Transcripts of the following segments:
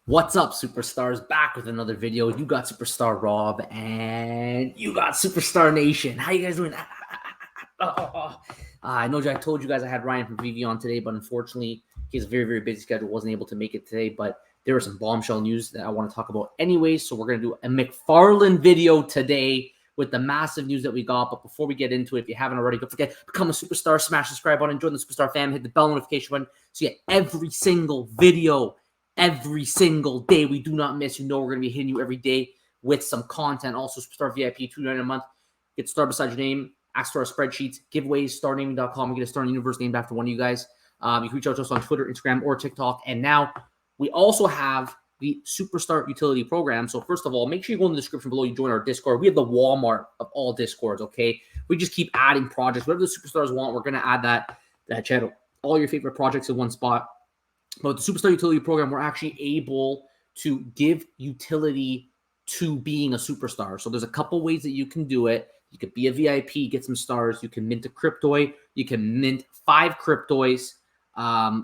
What's up, superstars? Back with another video. You got Superstar Rob and you got Superstar Nation. How you guys doing? I know I told you guys I had Ryan from veve on today, but unfortunately, he has a very, very busy schedule. Wasn't able to make it today, but there was some bombshell news that I want to talk about anyway. So we're going to do a Mcfarlane video today with the massive news that we got. But before we get into it, if you haven't already, don't forget, become a superstar, smash the subscribe button, join the Superstar fam, hit the bell notification button so you get every single video every single day. We do not miss. You know we're going to be hitting you every day with some content. Also, Superstar VIP, $2.99 a month. Get star beside your name. Ask for our spreadsheets, giveaways, starnaming.com. We get a star universe named after one of you guys. You can reach out to us on Twitter, Instagram, or TikTok. And now we also have the Superstar Utility Program. So first of all, make sure you go in the description below. You join our Discord. We have the Walmart of all Discords, okay? We just keep adding projects. Whatever the superstars want, we're going to add that channel. All your favorite projects in one spot. But the Superstar Utility Program, we're actually able to give utility to being a superstar. So there's a couple ways that you can do it. You could be a VIP, get some stars. You can mint a cryptoid. You can mint 5 cryptoids,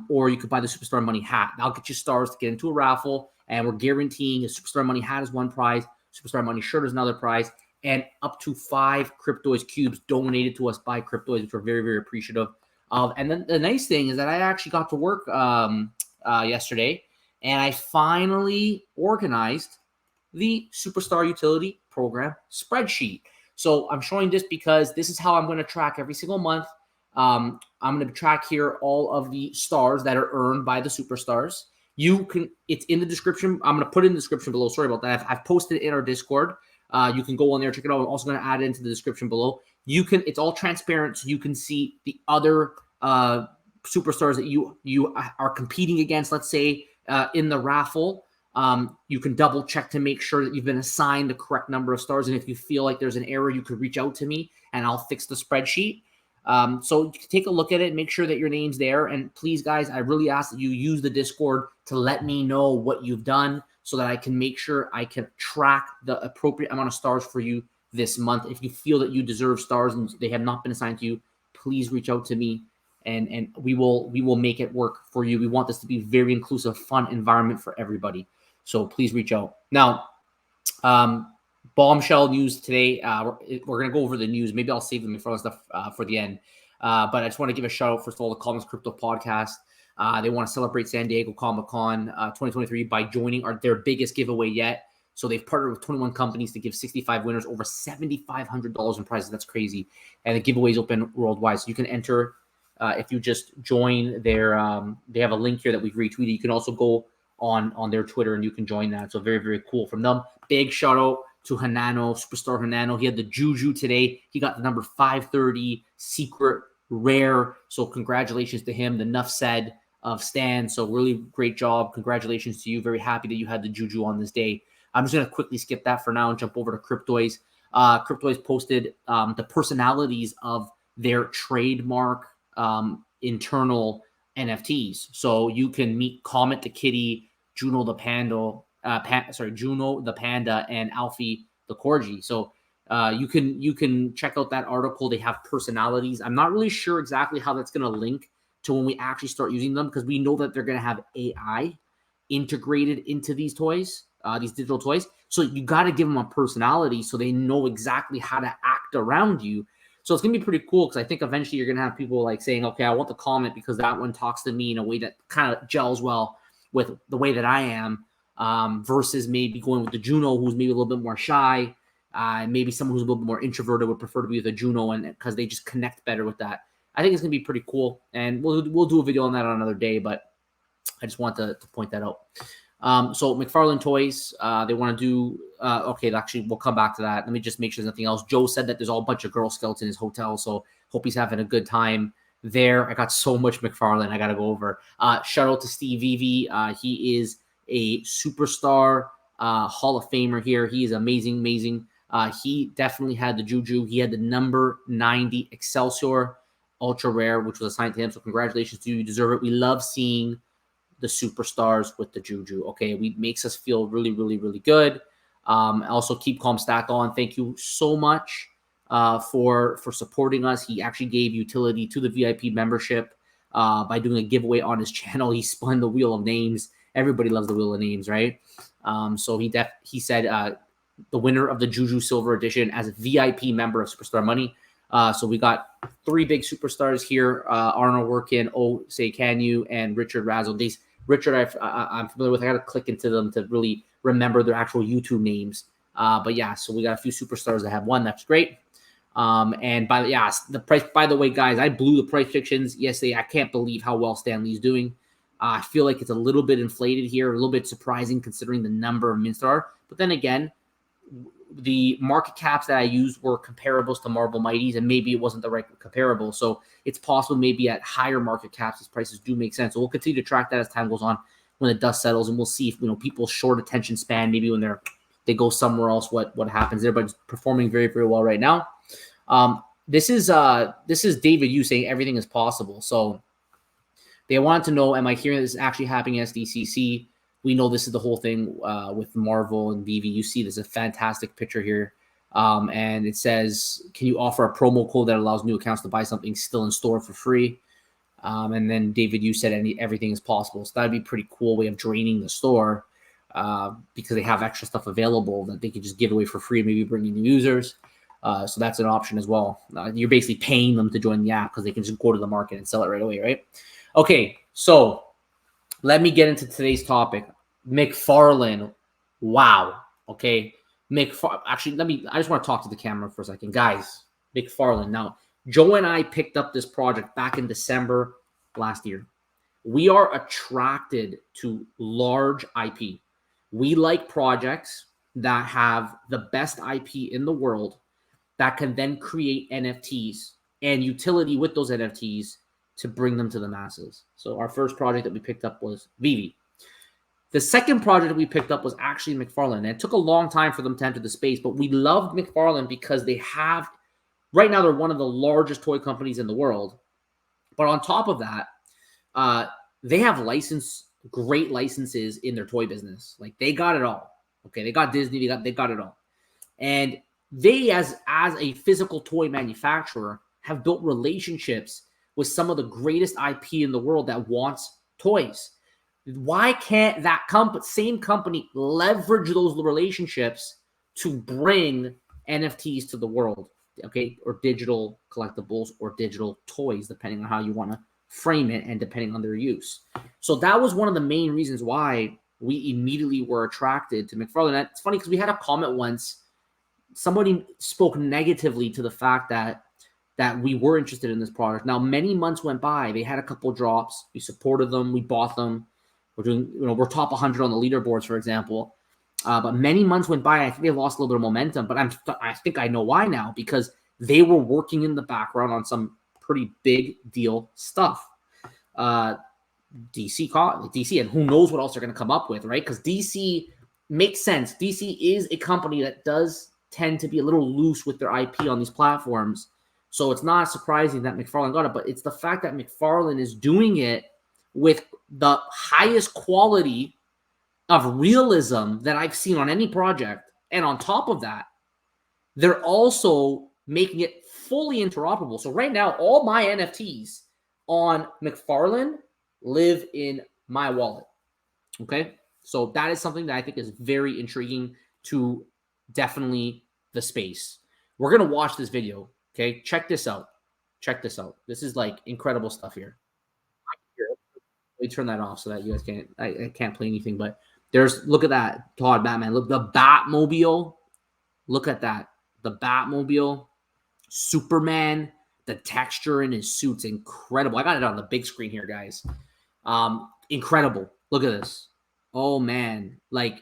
or you could buy the Superstar Money hat. That'll get you stars to get into a raffle, and we're guaranteeing a Superstar Money hat is one prize, Superstar Money shirt is another prize, and up to 5 cryptoids cubes donated to us by cryptoids, which we're very, very appreciative of. And then the nice thing is that I actually got to work yesterday, and I finally organized the Superstar Utility Program spreadsheet. So I'm showing this because this is how I'm going to track every single month. I'm going to track here all of the stars that are earned by the superstars. You can, it's in the description. I'm going to put it in the description below. Sorry about that. I've posted it in our Discord. You can go on there, check it out. I'm also going to add it into the description below. You can, it's all transparent, so you can see the other superstars that you are competing against. Let's say in the raffle, you can double check to make sure that you've been assigned the correct number of stars. And if you feel like there's an error, you could reach out to me and I'll fix the spreadsheet. So you can take a look at it, make sure that your name's there. And please, guys, I really ask that you use the Discord to let me know what you've done so that I can make sure I can track the appropriate amount of stars for you this month. If you feel that you deserve stars and they have not been assigned to you, please reach out to me. And we will make it work for you. We want this to be a very inclusive, fun environment for everybody. So please reach out. Now, bombshell news today. We're going to go over the news. Maybe I'll save them for stuff for the end. But I just want to give a shout out, first of all, the Commons Crypto Podcast. They want to celebrate San Diego Comic-Con 2023 by joining their biggest giveaway yet. So they've partnered with 21 companies to give 65 winners over $7,500 in prizes. That's crazy. And the giveaway is open worldwide. So you can enter if you just join their, they have a link here that we've retweeted. You can also go on their Twitter and you can join that. So very, very cool from them. Big shout out to Hanano, Superstar Hanano. He had the Juju today. He got the number 530 secret rare. So congratulations to him. The Nuff said of Stan. So really great job. Congratulations to you. Very happy that you had the Juju on this day. I'm just going to quickly skip that for now and jump over to Cryptoys. Cryptoys posted the personalities of their trademark internal NFTs. So you can meet Comet the Kitty, Juno the Panda, Juno the Panda, and Alfie the Corgi. So you can check out that article. They have personalities. I'm not really sure exactly how that's going to link to when we actually start using them, because we know that they're going to have AI integrated into these toys, these digital toys. So you got to give them a personality so they know exactly how to act around you. So it's going to be pretty cool, because I think eventually you're going to have people like saying, okay, I want the Comet because that one talks to me in a way that kind of gels well with the way that I am, versus maybe going with the Juno, who's maybe a little bit more shy. Maybe someone who's a little bit more introverted would prefer to be with a Juno, and because they just connect better with that. I think it's going to be pretty cool, and we'll do a video on that on another day, but I just want to point that out. So Mcfarlane Toys, they want to do, okay, actually, we'll come back to that. Let me just make sure there's nothing else. Joe said that there's all a bunch of Girl Scouts in his hotel, so hope he's having a good time there. I got so much Mcfarlane I got to go over. Shout out to Steve veve. He is a superstar Hall of Famer here. He is amazing. He definitely had the Juju. He had the number 90 Excelsior Ultra Rare, which was assigned to him, so congratulations to you. You deserve it. We love seeing the superstars with the Juju. Okay, it makes us feel really, really, really good. Also, Keep Calm Stack On. Thank you so much for supporting us. He actually gave utility to the VIP membership by doing a giveaway on his channel. He spun the wheel of names Everybody loves the Wheel of Names, right? So he said the winner of the Juju Silver Edition as a VIP member of Superstar Money. So we got 3 big superstars here: Arnold Workin, O Say Can You, and Richard Razzle. These Richard, I'm familiar with. I got to click into them to really remember their actual YouTube names. But yeah, so we got a few superstars that have won. That's great. And the price. By the way, guys, I blew the price predictions yesterday. I can't believe how well Stanley's doing. I feel like it's a little bit inflated here, a little bit surprising considering the number of mints there are. But then again, the market caps that I used were comparables to Marble Mighties, and maybe it wasn't the right comparable. So it's possible maybe at higher market caps, these prices do make sense. So we'll continue to track that as time goes on when the dust settles, and we'll see if people's short attention span, maybe when they go somewhere else, what happens there. But it's performing very, very well right now. This is David Yu saying everything is possible. So they wanted to know, am I hearing this is actually happening at SDCC? We know this is the whole thing with Marvel and veve. You see, there's a fantastic picture here. And it says, can you offer a promo code that allows new accounts to buy something still in store for free? And then David Yu said everything is possible. So that'd be a pretty cool way of draining the store because they have extra stuff available that they could just give away for free and maybe bring in new users. So that's an option as well. You're basically paying them to join the app because they can just go to the market and sell it right away, right? Okay, so let me get into today's topic. Mcfarlane. Wow. Okay. Actually, I just want to talk to the camera for a second. Guys, Mcfarlane. Now, Joe and I picked up this project back in December last year. We are attracted to large IP. We like projects that have the best IP in the world that can then create NFTs and utility with those NFTs to bring them to the masses. So our first project that we picked up was veve. The second project that we picked up was actually Mcfarlane. And it took a long time for them to enter the space, but we loved Mcfarlane because right now they're one of the largest toy companies in the world. But on top of that, they have great licenses in their toy business. Like they got it all. Okay, they got Disney, they got it all. And they, as a physical toy manufacturer, have built relationships with some of the greatest IP in the world that wants toys. Why can't that same company leverage those relationships to bring NFTs to the world? Okay, or digital collectibles or digital toys, depending on how you want to frame it and depending on their use. So that was one of the main reasons why we immediately were attracted to Mcfarlane. It's funny because we had a comment once. Somebody spoke negatively to the fact that we were interested in this product. Now, many months went by. They had a couple drops. We supported them. We bought them. We're doing, we're top 100 on the leaderboards, for example. But many months went by. I think they lost a little bit of momentum. But I think I know why now, because they were working in the background on some pretty big deal stuff. DC, and who knows what else they're going to come up with, right? Because DC makes sense. DC is a company that does tend to be a little loose with their IP on these platforms. So it's not surprising that Mcfarlane got it, but it's the fact that Mcfarlane is doing it with the highest quality of realism that I've seen on any project. And on top of that, they're also making it fully interoperable. So right now, all my NFTs on Mcfarlane live in my wallet. Okay? So that is something that I think is very intriguing to definitely the space. We're going to watch this video. Okay, check this out. Check this out. This is like incredible stuff here. Let me turn that off so that you guys can't. I can't play anything. But look at that, Todd Batman. Look, the Batmobile. Look at that, the Batmobile. Superman. The texture in his suit's incredible. I got it on the big screen here, guys. Incredible. Look at this. Oh man, like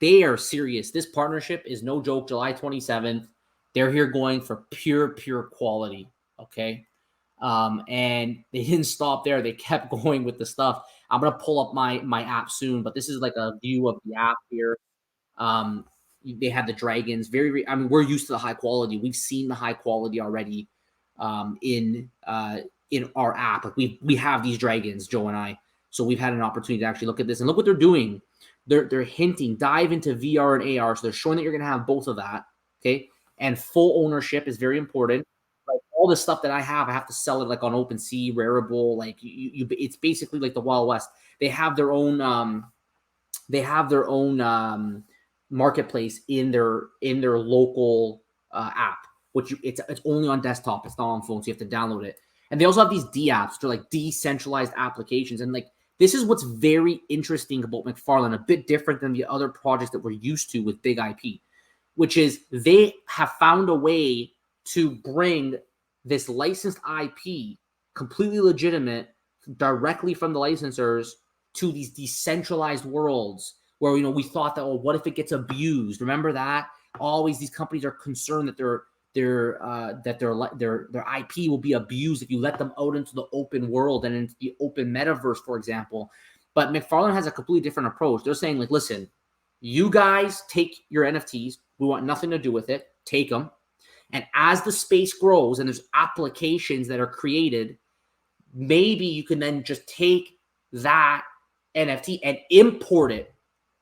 they are serious. This partnership is no joke. July 27th. They're here going for pure quality, okay? And they didn't stop there. They kept going with the stuff. I'm going to pull up my app soon, but this is like a view of the app here. They had the dragons. I mean, we're used to the high quality. We've seen the high quality already in our app. Like we have these dragons, Joe and I. So we've had an opportunity to actually look at this. And look what they're doing. They're hinting, dive into VR and AR. So they're showing that you're going to have both of that, okay? And full ownership is very important. Like all the stuff that I have to sell it like on OpenSea, Rarible. Like it's basically like the Wild West. They have their own marketplace in their local app, which it's only on desktop. It's not on phone, so you have to download it. And they also have these D apps, they're like decentralized applications. And like this is what's very interesting about Mcfarlane, a bit different than the other projects that we're used to with big IP, which is they have found a way to bring this licensed IP, completely legitimate, directly from the licensors to these decentralized worlds where, we thought that, oh, what if it gets abused? Remember that? Always these companies are concerned that their IP will be abused if you let them out into the open world and into the open metaverse, for example. But Mcfarlane has a completely different approach. They're saying, like, listen, you guys take your NFTs. We want nothing to do with it. Take them. And as the space grows and there's applications that are created, maybe you can then just take that NFT and import it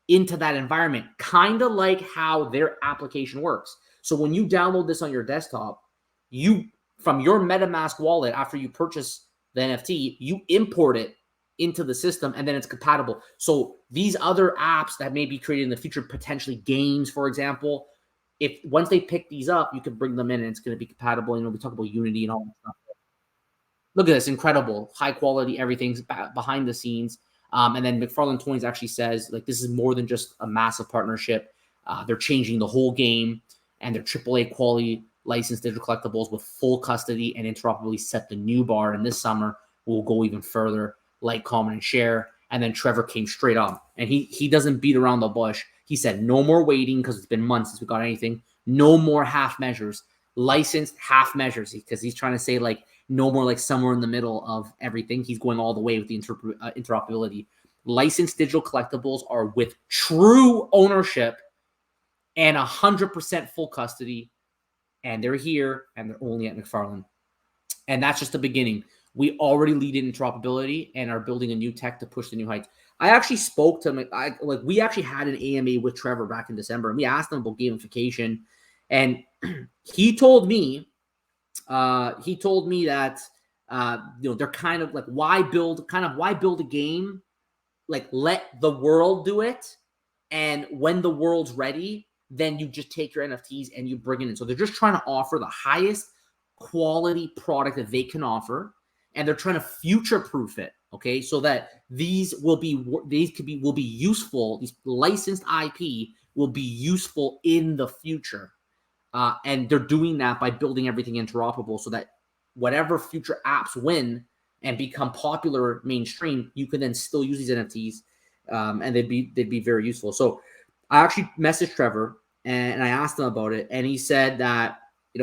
into that environment, kind of like how their application works. So when you download this on your desktop, you, from your MetaMask wallet, after you purchase the NFT, you import it into the system and then it's compatible. So these other apps that may be created in the future, potentially games, for example, if once they pick these up, you can bring them in and it's going to be compatible. We talk about Unity and all that stuff. Look at this, incredible, high quality, everything's behind the scenes. And then Mcfarlane Toys actually says, like, this is more than just a massive partnership. They're changing the whole game, and their AAA quality licensed digital collectibles with full custody and interoperability set the new bar. And this summer, we'll go even further, like, comment, and share. And then Trevor came straight up, and he doesn't beat around the bush. He said, no more waiting because it's been months since we got anything. No more half measures, licensed half measures, because he's trying to say, like, no more like somewhere in the middle of everything. He's going all the way with the interoperability. Licensed digital collectibles are with true ownership and 100% full custody. And they're here and they're only at Mcfarlane. And that's just the beginning. We already lead in interoperability and are building a new tech to push the new heights. I actually spoke to him. We actually had an AMA with Trevor back in December, and we asked him about gamification. And he told me that they're kind of like, why build a game? Like, let the world do it, and when the world's ready, then you just take your NFTs and you bring it in. So they're just trying to offer the highest quality product that they can offer, and they're trying to future-proof it. Okay, so that these will be useful. These licensed IP will be useful in the future. And they're doing that by building everything interoperable so that whatever future apps win and become popular mainstream, you can then still use these NFTs, and they'd be very useful. So I actually messaged Trevor and I asked him about it, and he said that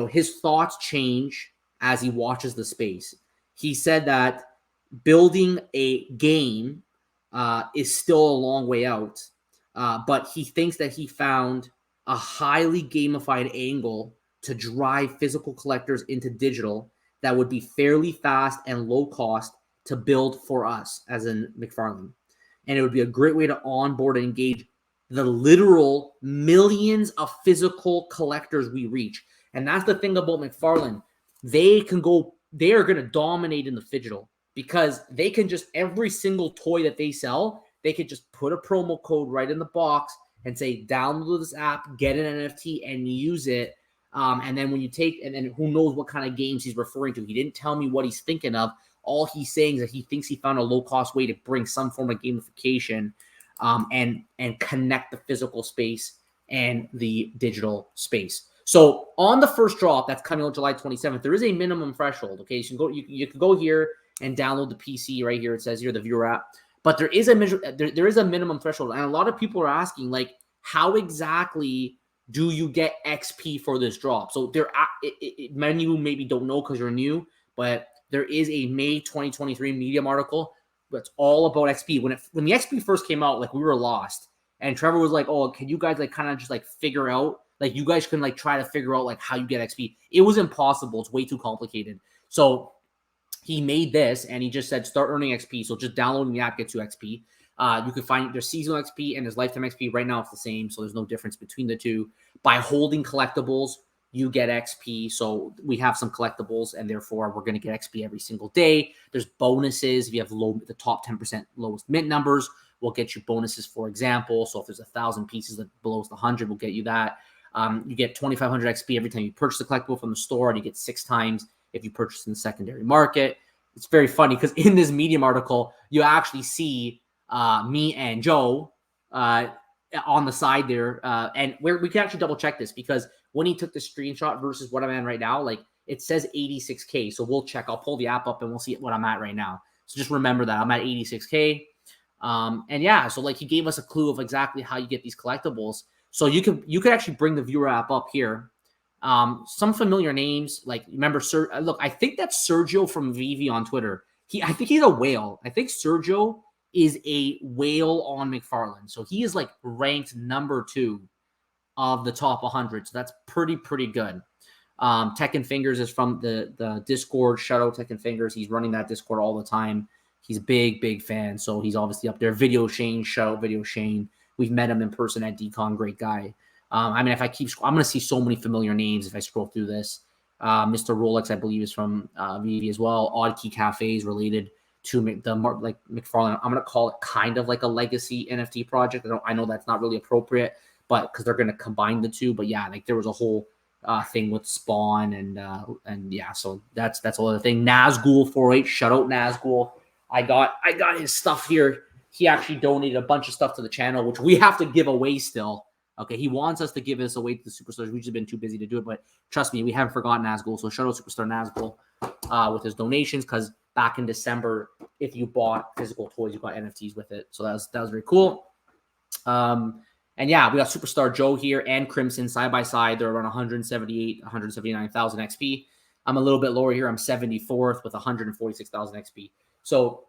his thoughts change as he watches the space. He said that building a game is still a long way out, but he thinks that he found a highly gamified angle to drive physical collectors into digital that would be fairly fast and low cost to build for us, as in Mcfarlane. And it would be a great way to onboard and engage the literal millions of physical collectors we reach. And that's the thing about Mcfarlane. They are going to dominate in the digital because they can just, every single toy that they sell, they could just put a promo code right in the box and say, download this app, get an NFT, and use it. And then when you take, and then who knows what kind of games he's referring to. He didn't tell me what he's thinking of. All he's saying is that he thinks he found a low-cost way to bring some form of gamification and connect the physical space and the digital space. So on the first drop, that's coming on July 27th, there is a minimum threshold. Okay, so you can go here and download the PC right here. It says here, the viewer app. But there is a minimum threshold. And a lot of people are asking, like, how exactly do you get XP for this drop? So many of you maybe don't know because you're new, but there is a May 2023 Medium article that's all about XP. When the XP first came out, like, we were lost. And Trevor was like, oh, can you guys like kind of just like figure out, like, you guys can like try to figure out like how you get XP. It was impossible. It's way too complicated. So he made this and he just said, start earning XP. So just downloading the app gets you XP. You can find there's seasonal XP and there's lifetime XP. Right now it's the same, so there's no difference between the two. By holding collectibles you get XP. So we have some collectibles, and therefore we're going to get XP every single day. There's bonuses. If you have the top 10% lowest mint numbers, we'll get you bonuses, for example. So if there's 1,000 pieces that below the 100, we'll get you that. You get 2,500 XP every time you purchase a collectible from the store, and you get 6 times if you purchase in the secondary market. It's very funny because in this Medium article, you actually see me and Joe on the side there. And we can actually double check this because when he took the screenshot versus what I'm at right now, like it says 86K. So we'll check. I'll pull the app up and we'll see what I'm at right now. So just remember that I'm at 86K. And yeah, so like he gave us a clue of exactly how you get these collectibles. So you could actually bring the viewer app up here. Some familiar names, like remember, look, I think that's Sergio from veve on Twitter. I think he's a whale. I think Sergio is a whale on Mcfarlane. So he is like ranked number 2 of the top 100. So that's pretty good. Tech and Fingers is from the Discord. Shout out Tech and Fingers. He's running that Discord all the time. He's a big fan. So he's obviously up there. Video Shane, shout out Video Shane. We've met him in person at Decon. Great guy. I mean, if I keep, I'm going to see so many familiar names if I scroll through this. Mr. Rolex, I believe, is from veve as well. Odd Key Cafe is related to Mcfarlane. I'm going to call it kind of like a legacy NFT project. I know that's not really appropriate, but because they're going to combine the two. But yeah, like there was a whole thing with Spawn and yeah, so that's a other thing. Nazgul 48, shout out Nazgul. I got his stuff here. He actually donated a bunch of stuff to the channel, which we have to give away still. Okay, he wants us to give this away to the superstars. We've just been too busy to do it, but trust me, we haven't forgotten Nazgul. So shout out Superstar Nazgul with his donations, because back in December, if you bought physical toys, you got NFTs with it. So that was very cool. And yeah, we got Superstar Joe here and Crimson side by side. They're around 179,000 XP. I'm a little bit lower here. I'm 74th with 146,000 XP. So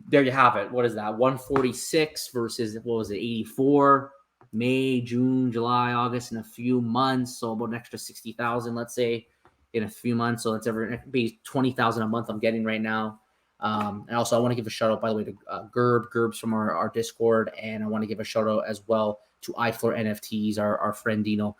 there you have it. What is that? 146 versus, what was it, 84? May, June, July, August, in a few months. So about an extra 60,000, let's say, in a few months. So that's be 20,000 a month I'm getting right now. And also I want to give a shout out, by the way, to Gerb's from our Discord. And I want to give a shout out as well to iFloor NFTs, our friend Dino.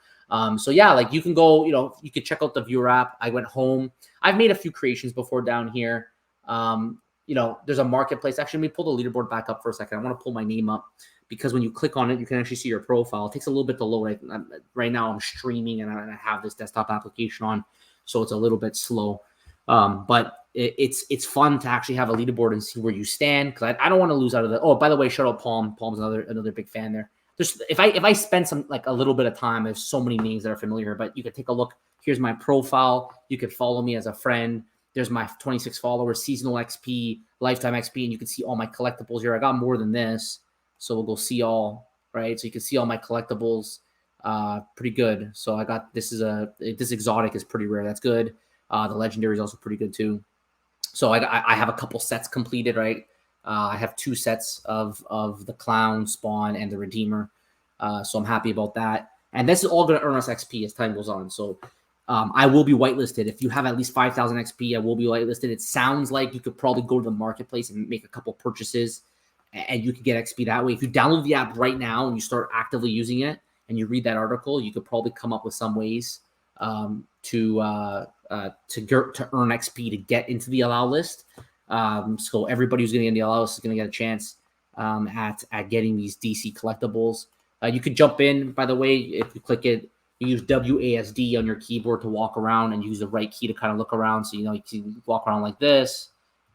So yeah, like you can go, you could check out the viewer app. I went home. I've made a few creations before down here. There's a marketplace. Actually, let me pull the leaderboard back up for a second. I want to pull my name up, because when you click on it, you can actually see your profile. It takes a little bit to load. Right now I'm streaming and I have this desktop application on, so it's a little bit slow. But it's fun to actually have a leaderboard and see where you stand, because I don't want to lose out of the. Oh, by the way, shout out Palm. Palm's another big fan there. If I spend some a little bit of time, there's so many names that are familiar here, but you could take a look. Here's my profile. You could follow me as a friend. There's my 26 followers, seasonal XP, lifetime XP, and you can see all my collectibles here. I got more than this, so we'll go see all, right? So you can see all my collectibles, pretty good. So I got, this exotic is pretty rare. That's good. The legendary is also pretty good too. So I have a couple sets completed, right? I have 2 sets of the Clown, Spawn, and the Redeemer. So I'm happy about that. And this is all going to earn us XP as time goes on. So I will be whitelisted. If you have at least 5,000 XP, I will be whitelisted. It sounds like you could probably go to the marketplace and make a couple purchases, and you could get XP that way. If you download the app right now and you start actively using it and you read that article, you could probably come up with some ways to earn XP to get into the allow list. So everybody who's going to get in the allow list is going to get a chance at getting these DC collectibles. You could jump in, by the way, if you click it. You use WASD on your keyboard to walk around, and use the right key to kind of look around. So, you can walk around like this.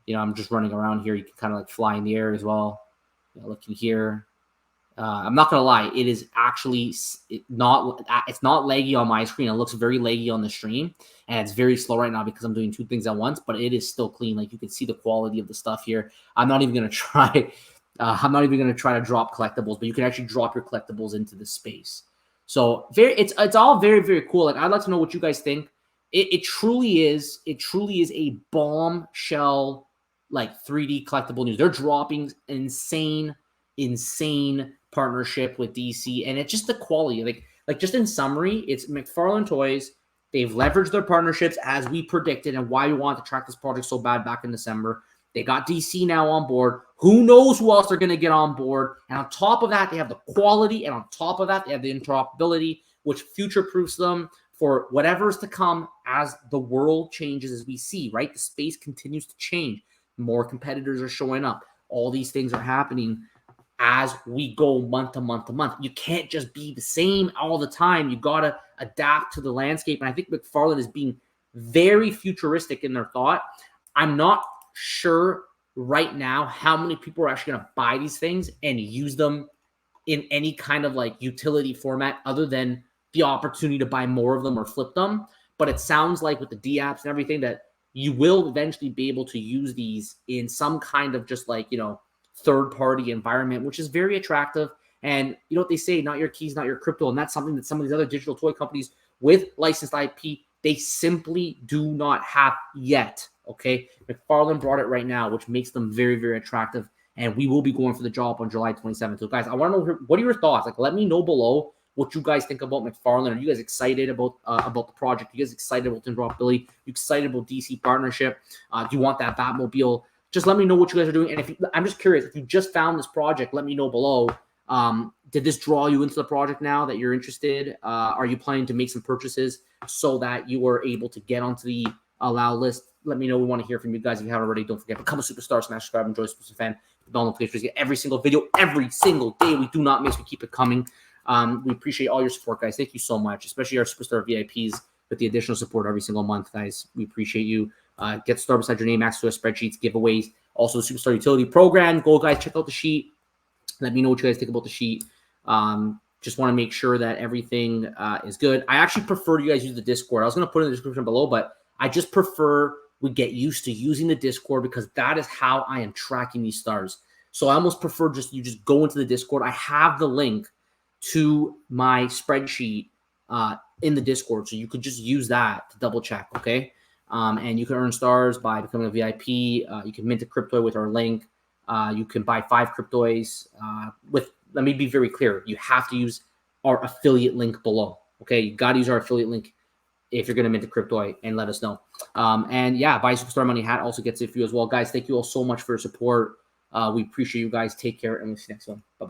I'm just running around here. You can kind of like fly in the air as well. Looking here. I'm not going to lie. It is actually it's not laggy on my screen. It looks very laggy on the stream, and it's very slow right now because I'm doing 2 things at once, but it is still clean. Like you can see the quality of the stuff here. I'm not even going to try. I'm not even going to try to drop collectibles, but you can actually drop your collectibles into the space. So it's all very, very cool. Like, I'd like to know what you guys think. It truly is a bombshell, like 3D collectible news. They're dropping insane partnership with DC, and it's just the quality. Like just in summary, it's Mcfarlane Toys. They've leveraged their partnerships as we predicted, and why we wanted to track this project so bad back in December. They got DC now on board. Who knows who else they're going to get on board? And on top of that, they have the quality. And on top of that, they have the interoperability, which future-proofs them for whatever's to come as the world changes, as we see, right? The space continues to change. More competitors are showing up. All these things are happening as we go month to month to month. You can't just be the same all the time. You got to adapt to the landscape. And I think Mcfarlane is being very futuristic in their thought. I'm not sure right now how many people are actually going to buy these things and use them in any kind of like utility format other than the opportunity to buy more of them or flip them. But it sounds like with the D apps and everything that you will eventually be able to use these in some kind of just like, third-party environment, which is very attractive. And you know what they say, not your keys, not your crypto. And that's something that some of these other digital toy companies with licensed IP, they simply do not have yet. Okay. Mcfarlane brought it right now, which makes them very, very attractive. And we will be going for the drop on July 27th. So guys, I want to know, what are your thoughts? Like, let me know below what you guys think about Mcfarlane. Are you guys excited about the project? Are you guys excited about Interoperability? Are you excited about DC partnership? Do you want that Batmobile? Just let me know what you guys are doing. And I'm just curious, if you just found this project, let me know below. Did this draw you into the project now that you're interested? Are you planning to make some purchases so that you are able to get onto the allow list? Let me know. We want to hear from you guys. If you haven't already, don't forget, become a superstar, smash subscribe, enjoy Superstar Fan. The bell notifications, get every single video, every single day. We do not miss. We keep it coming. We appreciate all your support, guys. Thank you so much, especially our Superstar VIPs with the additional support every single month, guys. We appreciate you. Get started beside your name, access to our spreadsheets, giveaways, also the Superstar Utility Program. Go, guys, check out the sheet. Let me know what you guys think about the sheet. Just want to make sure that everything is good. I actually prefer you guys use the Discord. I was going to put it in the description below, but I just prefer we get used to using the Discord because that is how I am tracking these stars. So I almost prefer you just go into the Discord. I have the link to my spreadsheet in the Discord, so you could just use that to double check, okay? And you can earn stars by becoming a VIP. You can mint a crypto with our link. You can buy 5 cryptoys let me be very clear. You have to use our affiliate link below. Okay. You got to use our affiliate link if you're going to mint a crypto and let us know. And yeah, buy a Superstar Money hat also gets it for you as well. Guys, thank you all so much for your support. We appreciate you guys. Take care and we'll see you next one. Bye-bye.